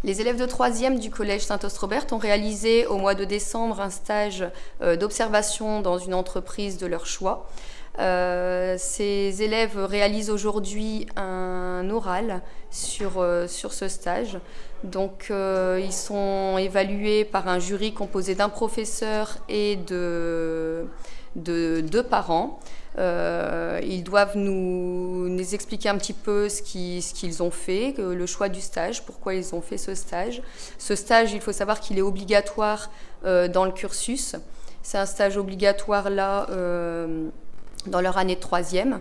Les élèves de 3e du collège Saint-Ostrobert ont réalisé au mois de décembre un stage d'observation dans une entreprise de leur choix. Ces élèves réalisent aujourd'hui un oral sur ce stage. Donc ils sont évalués par un jury composé d'un professeur et de deux parents. Ils doivent nous expliquer un petit peu ce qu'ils ont fait, le choix du stage, pourquoi ils ont fait ce stage. Ce stage, il faut savoir qu'il est obligatoire dans le cursus. C'est un stage obligatoire là dans leur année de 3e.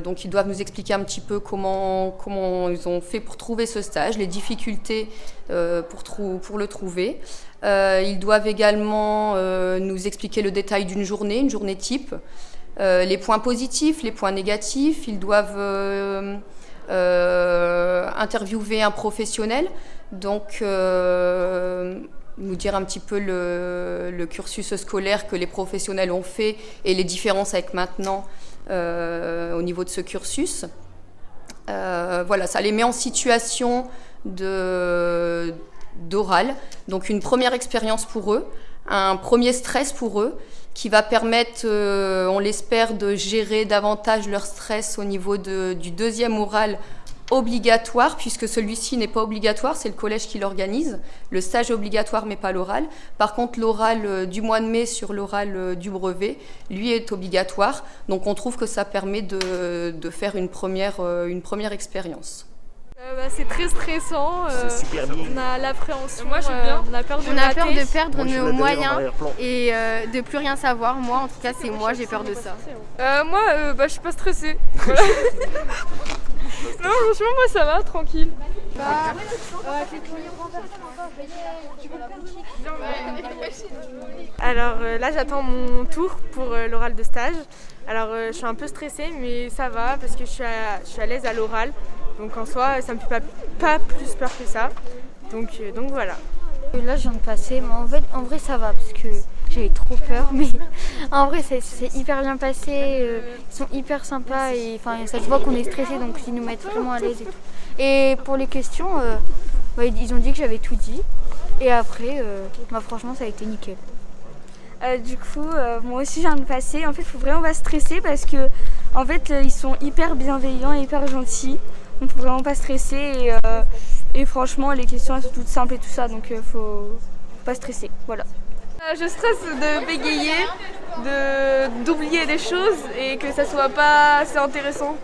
Donc ils doivent nous expliquer un petit peu comment ils ont fait pour trouver ce stage, les difficultés pour le trouver. Ils doivent également nous expliquer le détail d'une journée, une journée type, les points positifs, les points négatifs. Ils doivent interviewer un professionnel, donc nous dire un petit peu le cursus scolaire que les professionnels ont fait et les différences avec maintenant au niveau de ce cursus. Voilà, ça les met en situation d'oral, donc une première expérience pour eux, un premier stress pour eux, qui va permettre, on l'espère, de gérer davantage leur stress au niveau du deuxième oral obligatoire, puisque celui-ci n'est pas obligatoire, c'est le collège qui l'organise. Le stage est obligatoire, mais pas l'oral. Par contre, l'oral du mois de mai sur l'oral du brevet, lui, est obligatoire. Donc on trouve que ça permet de faire une première expérience. C'est très stressant, c'est super bien. On a l'appréhension, moi, j'aime bien. On a peur de perdre nos moyens et de plus rien savoir. Moi, en tout cas, c'est moi, j'ai peur de ça. Moi, je suis pas stressée. Voilà. Non, franchement, moi ça va, tranquille. Alors là, j'attends mon tour pour l'oral de stage. Alors je suis un peu stressée, mais ça va parce que je suis à l'aise à l'oral. Donc en soi, ça me fait pas plus peur que ça. Donc voilà. Là, je viens de passer, mais en vrai, ça va parce que j'avais trop peur. Mais en vrai, c'est hyper bien passé. Ils sont hyper sympas et ça se voit qu'on est stressé, donc ils nous mettent vraiment à l'aise et tout. Et pour les questions, ils ont dit que j'avais tout dit. Et après, franchement, ça a été nickel. Du coup, moi aussi, je viens de passer. En fait, il faut vraiment pas stresser parce que, en fait, ils sont hyper bienveillants et hyper gentils. Donc, faut vraiment pas stresser. Et franchement, les questions elles sont toutes simples et tout ça, donc faut pas stresser. Voilà. Je stresse de bégayer, d'oublier des choses et que ça soit pas assez intéressant.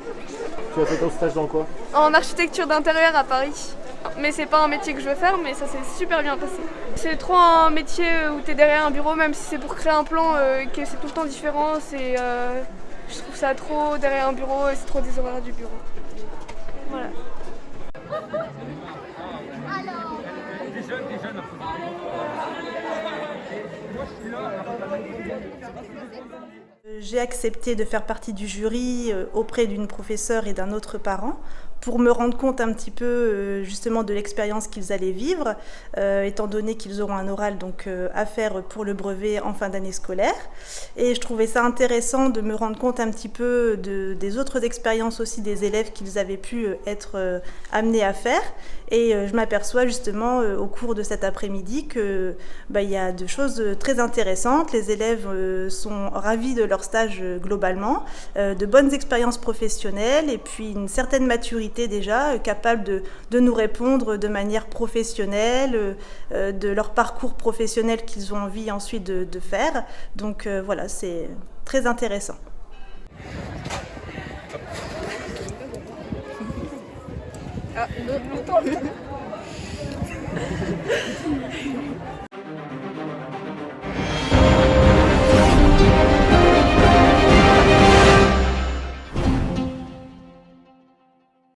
Tu as fait ton stage dans quoi? En architecture d'intérieur à Paris. Mais c'est pas un métier que je veux faire, mais ça s'est super bien passé. C'est trop un métier où tu es derrière un bureau, même si c'est pour créer un plan, que c'est tout le temps différent. Je trouve ça trop derrière un bureau et c'est trop des horaires du bureau. Voilà. J'ai accepté de faire partie du jury auprès d'une professeure et d'un autre parent pour me rendre compte un petit peu justement de l'expérience qu'ils allaient vivre, étant donné qu'ils auront un oral donc, à faire pour le brevet en fin d'année scolaire. Et je trouvais ça intéressant de me rendre compte un petit peu des autres expériences aussi des élèves qu'ils avaient pu être amenés à faire. Et je m'aperçois justement au cours de cet après-midi que il y a de choses très intéressantes. Les élèves sont ravis de leur stage globalement, de bonnes expériences professionnelles et puis une certaine maturité déjà, capable de nous répondre de manière professionnelle, de leur parcours professionnel qu'ils ont envie ensuite de faire. Donc voilà, c'est très intéressant.